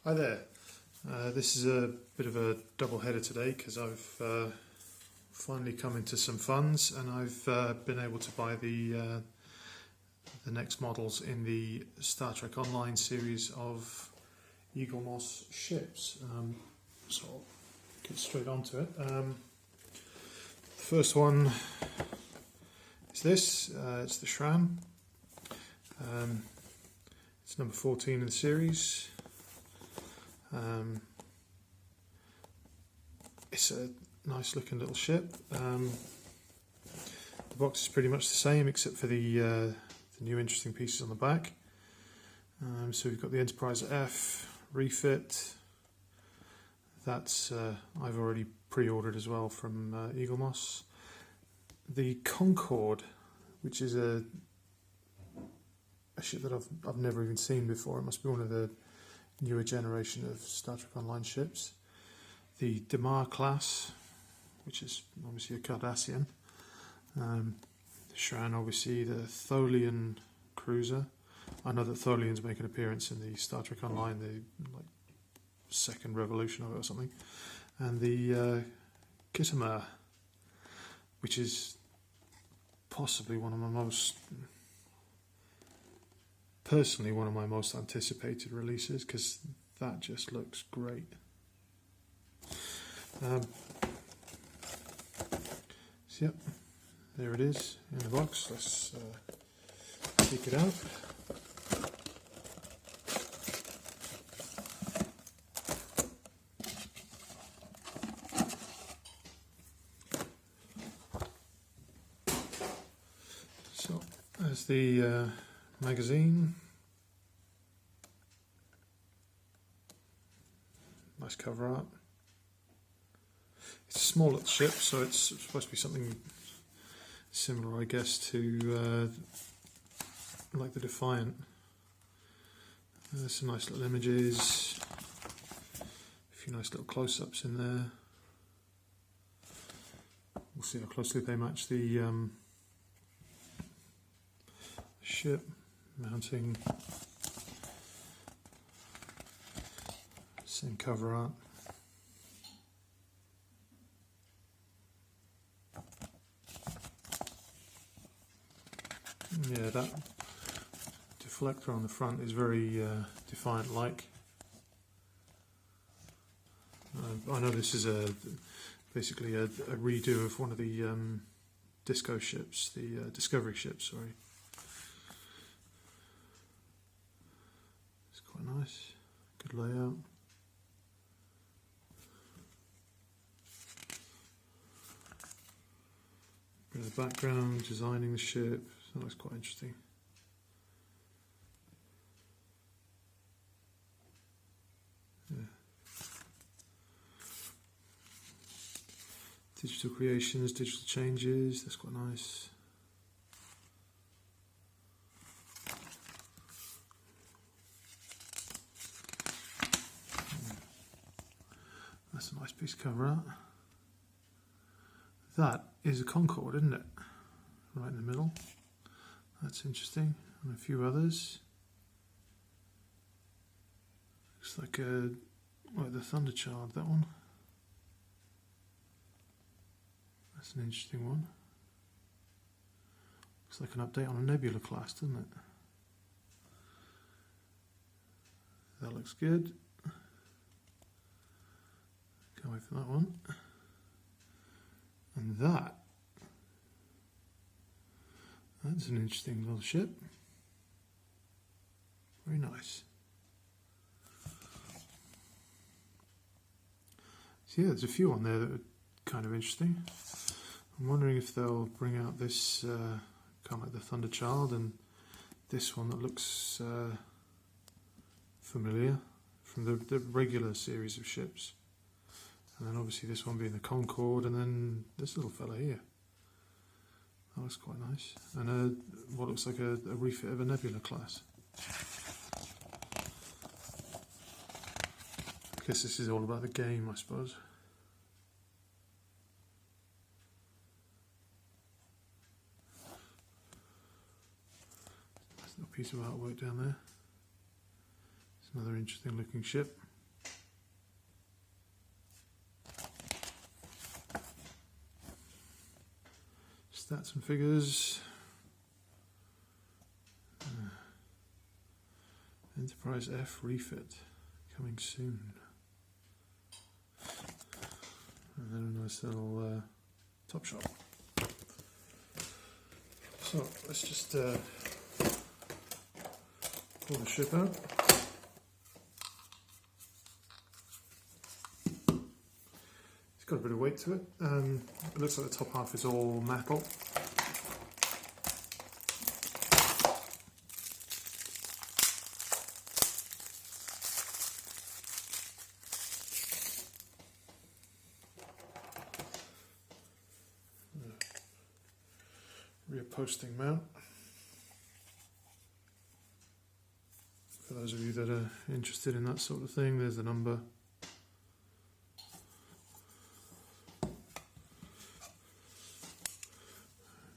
Hi there. This is a bit of a double header today because I've finally come into some funds and I've been able to buy the next models in the Star Trek Online series of Eaglemoss ships. So I'll get straight onto it. The first one is this. It's the Shran. It's number 14 in the series. It's a nice looking little ship. The box is pretty much the same except for the new interesting pieces on the back. So we've got the Enterprise F refit. That's I've already pre-ordered as well from Eaglemoss. The Concorde, which is a ship that I've never even seen before. It must be one of the newer generation of Star Trek Online ships. The Damar class, which is obviously a Cardassian. The Shran, obviously the Tholian cruiser. I know that Tholians make an appearance in the Star Trek Online, the second revolution of it or something. And the Kittimer, which is possibly one of my most anticipated releases, because that just looks great. So yep, there it is in the box. Let's take it out. So there's the magazine. Nice cover art. It's a small little ship, so it's supposed to be something similar, I guess, to like the Defiant. There's some nice little images, a few nice little close-ups in there. We'll see how closely they match the ship mounting. Same cover art. Yeah, that deflector on the front is very Defiant-like. I know this is basically a redo of one of the Disco ships, the Discovery ships, sorry. It's quite nice, good layout. Bit of the background, designing the ship, so that looks quite interesting. Yeah. Digital creations, digital changes, that's quite nice. That's a nice piece of cover art. That is a Concorde, isn't it? Right in the middle. That's interesting. And a few others. Looks like the Thunderchild, that one. That's an interesting one. Looks like an update on a Nebula class, doesn't it? That looks good. Can't wait for that one. And that's an interesting little ship. Very nice. So yeah, there's a few on there that are kind of interesting. I'm wondering if they'll bring out this kind of like the Thunderchild and this one that looks familiar from the regular series of ships. And then obviously this one being the Concorde, and then this little fella here. That looks quite nice. And what looks like a refit of a Nebula class. I guess this is all about the game, I suppose. Nice little piece of artwork down there. It's another interesting looking ship. Stats and figures. Enterprise F refit coming soon. And then a nice little top shot. So let's just pull the ship out. It's got a bit of weight to it. It looks like the top half is all metal. Rear posting mount. For those of you that are interested in that sort of thing, there's the number.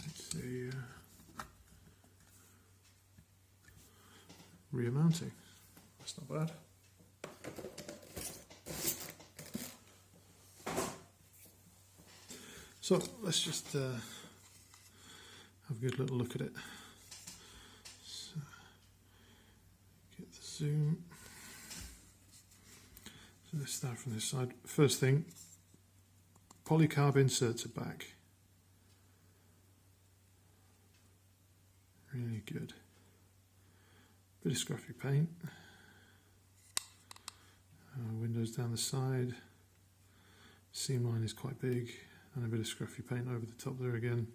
Let's see, rear mounting. That's not bad. So let's just have a good little look at it. So, get the zoom. So let's start from this side. First thing, polycarb inserts are back. Really good. Bit of scruffy paint. Windows down the side. Seam line is quite big, and a bit of scruffy paint over the top there again.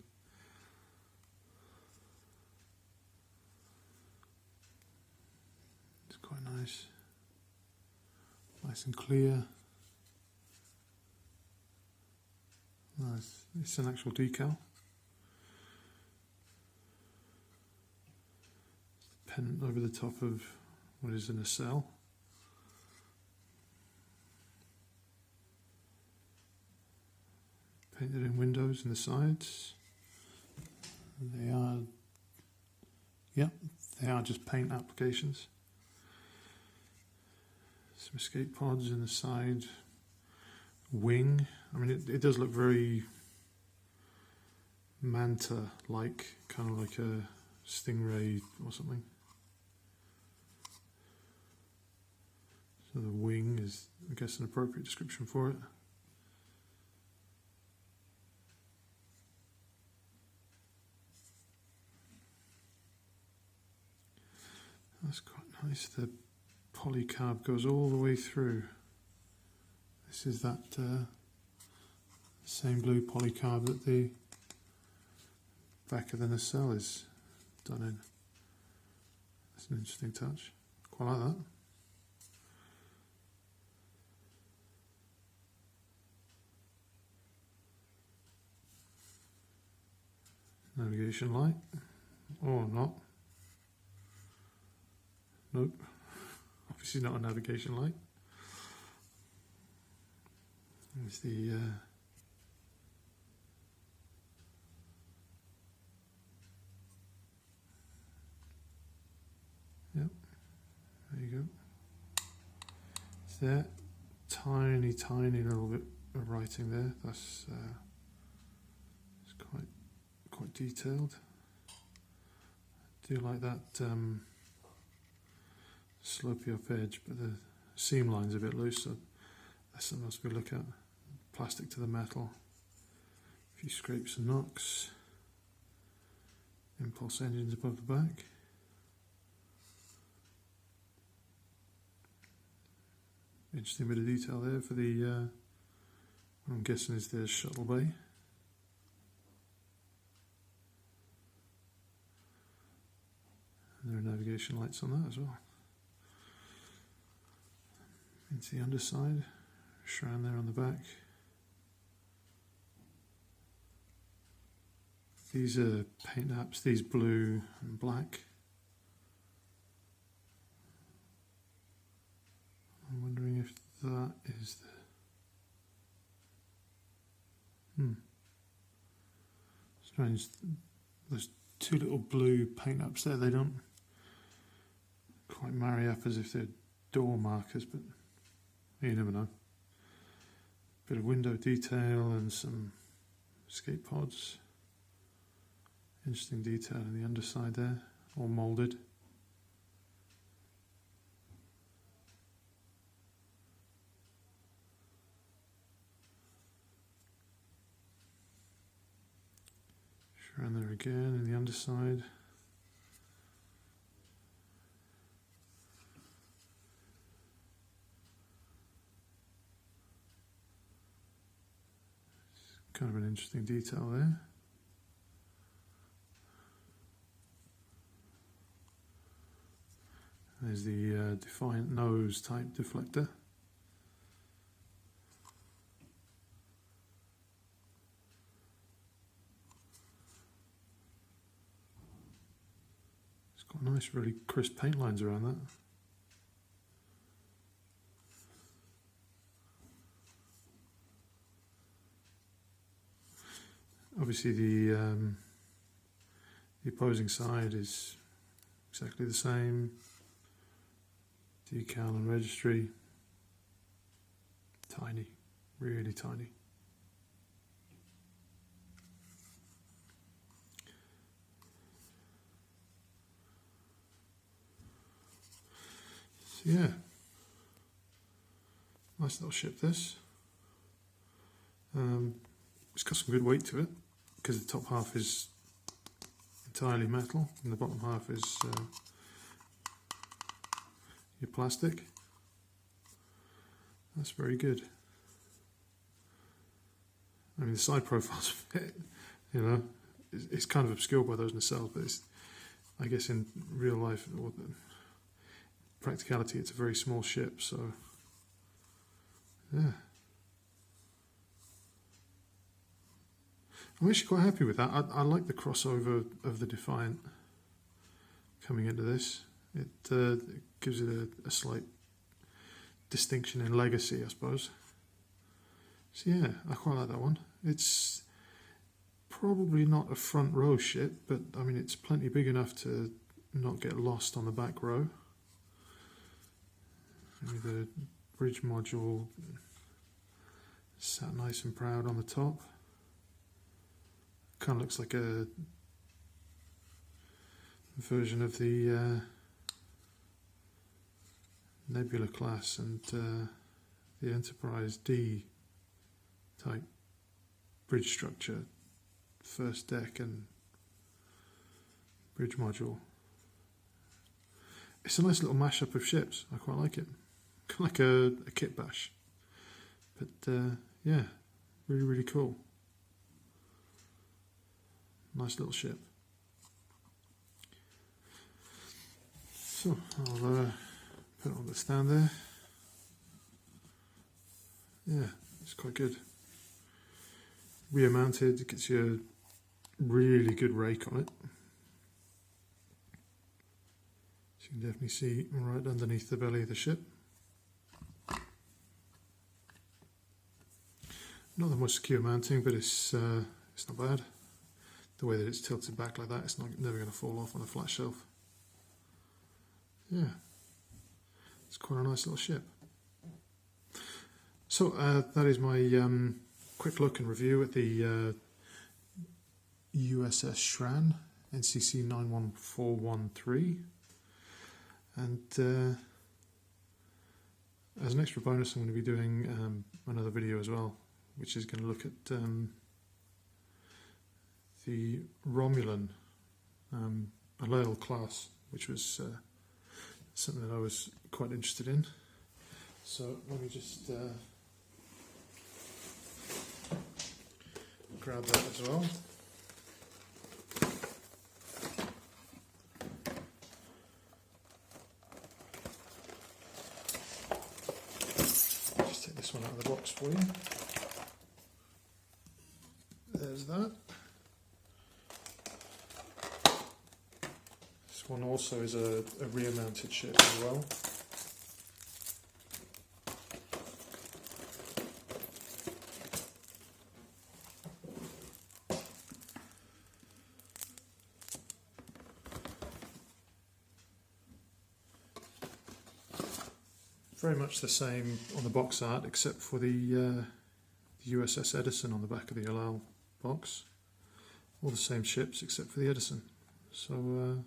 It's quite nice. Nice and clear. Nice. It's an actual decal. Pennant over the top of what is a nacelle. Painted in windows and the sides. They are, yep, they are just paint applications. Some escape pods in the side. Wing. I mean, it does look very manta-like, kind of like a stingray or something. So the wing is, I guess, an appropriate description for it. That's quite nice. The polycarb goes all the way through. This is that same blue polycarb that the back of the nacelle is done in. That's an interesting touch. Quite like that. Navigation light, or not. Nope, obviously not a navigation light. There's the yep, there you go. It's there, tiny little bit of writing there. That's it's quite detailed. I do like that slopey up edge, but the seam line's a bit loose, so that's something else we look at. Plastic to the metal, a few scrapes and knocks. Impulse engines above the back. Interesting bit of detail there for the, what I'm guessing is the shuttle bay. And there are navigation lights on that as well. Into the underside, Shran there on the back. These are paint apps, these blue and black. I'm wondering if that is the... Strange, those two little blue paint apps there, they don't quite marry up as if they're door markers, but you never know. Bit of window detail and some escape pods. Interesting detail in the underside there, all moulded. Shran there again in the underside. Kind of an interesting detail there. There's the Defiant Nose type deflector. It's got nice, really crisp paint lines around that. Obviously the opposing side is exactly the same. Decal and registry. Tiny, really tiny. So yeah, nice little ship this. It's got some good weight to it, because the top half is entirely metal and the bottom half is your plastic. That's very good. I mean, the side profile's a bit, you know, it's kind of obscured by those nacelles, but it's, I guess in real life or practicality, it's a very small ship, so yeah. I'm actually quite happy with that. I like the crossover of the Defiant coming into this. It gives it a slight distinction in legacy, I suppose. So yeah, I quite like that one. It's probably not a front row ship, but I mean it's plenty big enough to not get lost on the back row. Maybe the bridge module sat nice and proud on the top. Kind of looks like a version of the Nebula class and the Enterprise D type bridge structure, first deck and bridge module. It's a nice little mashup of ships. I quite like it. Kind of like a kit bash. But yeah, really, really cool. Nice little ship. So I'll put it on the stand there. Yeah, it's quite good. Rear mounted, it gets you a really good rake on it. So you can definitely see right underneath the belly of the ship. Not the most secure mounting, but it's not bad. The way that it's tilted back like that, it's never going to fall off on a flat shelf. Yeah, it's quite a nice little ship. So that is my quick look and review at the USS Shran NCC 91413. And as an extra bonus, I'm going to be doing another video as well, which is going to look at the Romulan Aelahl class, which was something that I was quite interested in. So let me just grab that as well. Just take this one out of the box for you. There's that. This one also is a rear mounted ship as well. Very much the same on the box art, except for the USS Edison on the back of the Aelahl box. all the same ships except for the Edison. So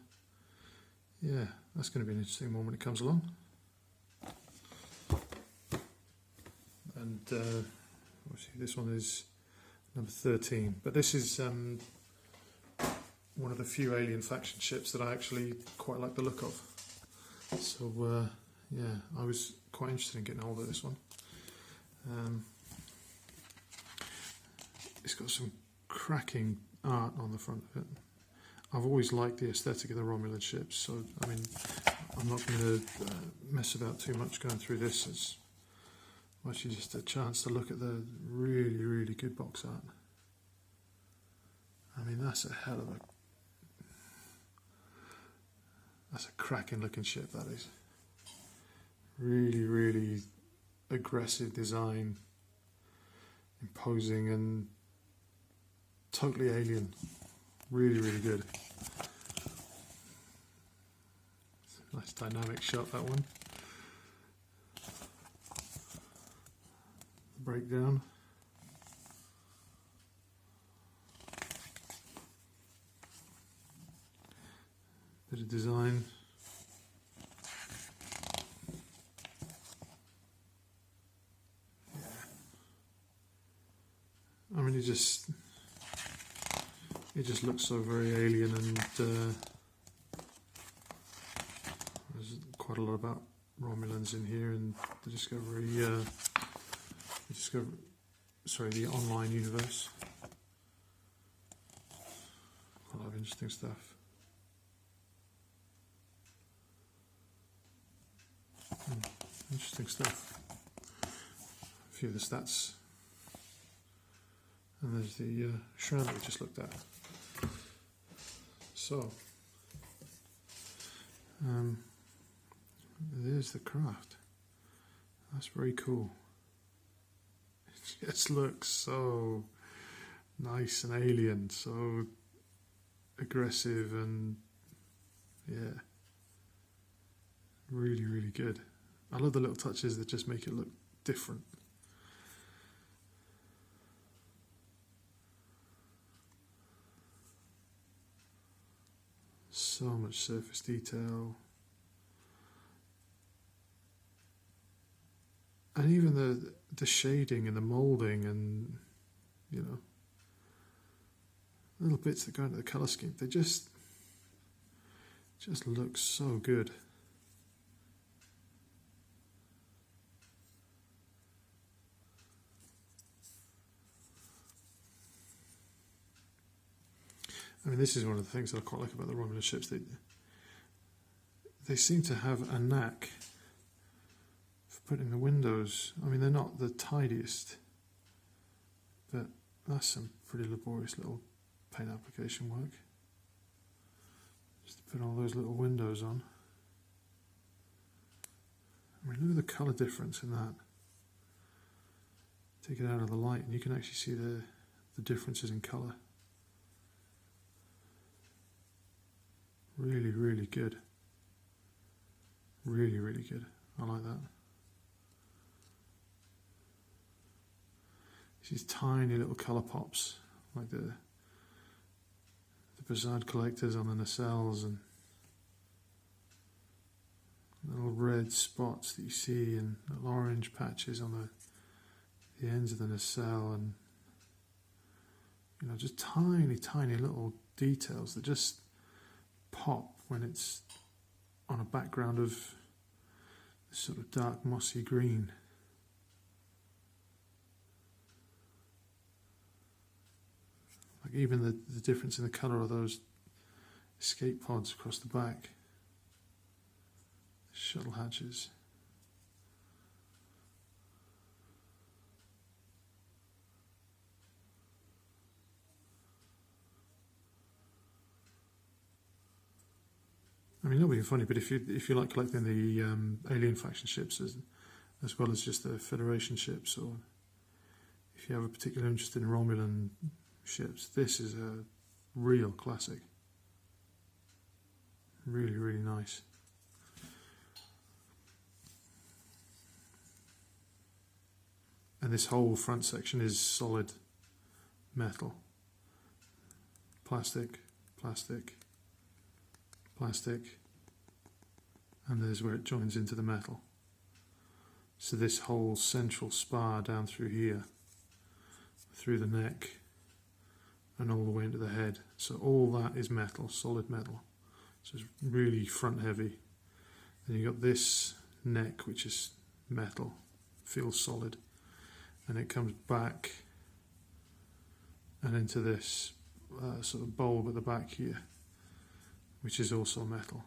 yeah, that's going to be an interesting one when it comes along. And obviously this one is number 13, but this is one of the few Alien faction ships that I actually quite like the look of. So yeah, I was quite interested in getting hold of this one. It's got some cracking art on the front of it. I've always liked the aesthetic of the Romulan ships, so I mean, I'm not going to mess about too much going through this. It's actually just a chance to look at the really, really good box art. I mean, that's a cracking looking ship, that is. Really, really aggressive design, imposing and totally alien. Really, really good. Nice dynamic shot, that one. Breakdown. Bit of design. Yeah. I mean, it just looks so very alien, and there's quite a lot about Romulans in here, and the the online universe. A lot of interesting stuff. Interesting stuff. A few of the stats. And there's the Shran that we just looked at. So, there's the craft. That's very cool. It just looks so nice and alien, so aggressive, and yeah, really, really good. I love the little touches that just make it look different. So much surface detail. And even the shading and the moulding, and you know, little bits that go into the colour scheme, they just look so good. I mean, this is one of the things that I quite like about the Romulan ships. They seem to have a knack for putting the windows. I mean, they're not the tidiest, but that's some pretty laborious little paint application work. Just to put all those little windows on. I mean, look at the colour difference in that. Take it out of the light and you can actually see the differences in colour. Really, really good. Really, really good. I like that. These tiny little colour pops, like the Bizarre collectors on the nacelles, and little red spots that you see, and little orange patches on the ends of the nacelle, and you know, just tiny little details that just pop when it's on a background of this sort of dark mossy green. Like even the difference in the colour of those escape pods across the back, shuttle hatches. I mean, not being funny, but if you like collecting the Alien faction ships as well as just the Federation ships, or if you have a particular interest in Romulan ships, this is a real classic. Really, really nice. And this whole front section is solid metal. plastic, plastic, plastic, and there's where it joins into the metal. So this whole central spar down through here, through the neck, and all the way into the head. So all that is metal, solid metal. So it's really front heavy. And you've got this neck, which is metal, feels solid. And it comes back and into this sort of bulb at the back here, which is also metal.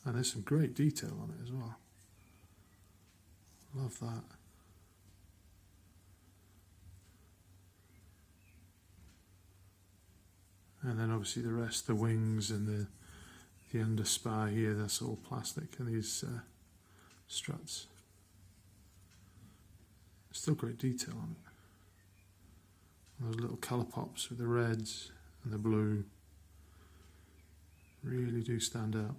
And there's some great detail on it as well. Love that. And then obviously the rest, the wings and the underspar here, that's all plastic, and these struts. Still great detail on it. And those little colour pops with the reds and the blue really do stand out.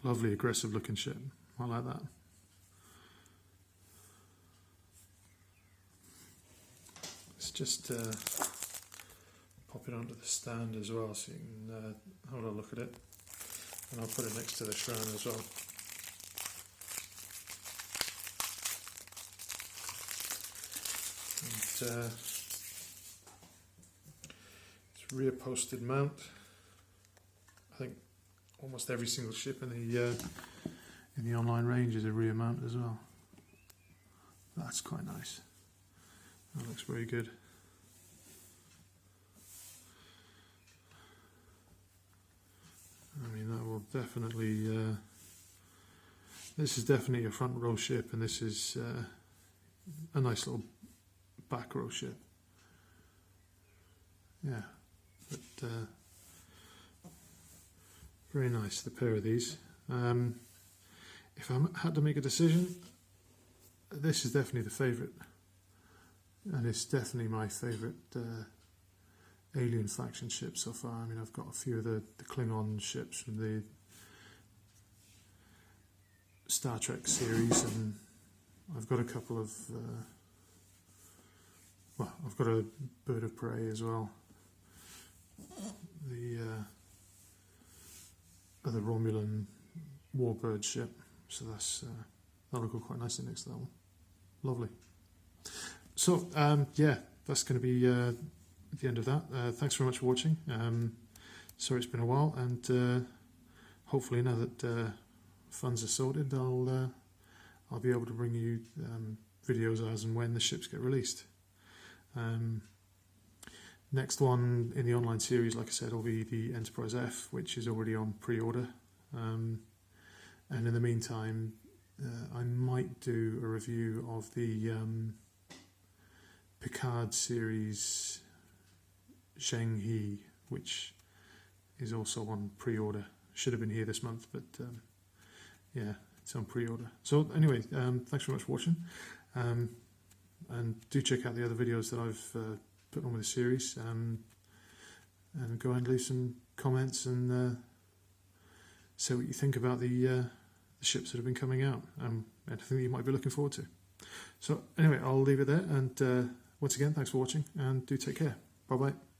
Lovely aggressive looking ship. I like that. Let's just pop it onto the stand as well so you can have a look at it. And I'll put it next to the Shran as well. And it's rear posted mount. I think almost every single ship in the online range is a rear mount as well. That's quite nice. That looks very good. I mean, that will definitely. This is definitely a front row ship, and this is a nice little back row ship. Yeah, but. Very nice, the pair of these. If I had to make a decision, this is definitely the favourite. And it's definitely my favourite Alien faction ship so far. I mean, I've got a few of the Klingon ships from the Star Trek series, and I've got a couple of... well, I've got a Bird of Prey as well. The Romulan warbird ship, so that'll go quite nicely next to that one. Lovely. So yeah, that's going to be the end of that. Thanks very much for watching. Sorry it's been a while, and hopefully now that funds are sorted, I'll be able to bring you videos as and when the ships get released. Next one in the online series, like I said, will be the Enterprise F, which is already on pre-order. And in the meantime, I might do a review of the Picard series Zheng He, which is also on pre-order. Should have been here this month, but yeah, it's on pre-order. So anyway, thanks very much for watching. And do check out the other videos that I've put on with the series, and go ahead and leave some comments and say what you think about the ships that have been coming out, and anything that you might be looking forward to. So anyway, I'll leave it there, and once again, thanks for watching, and do take care. Bye bye.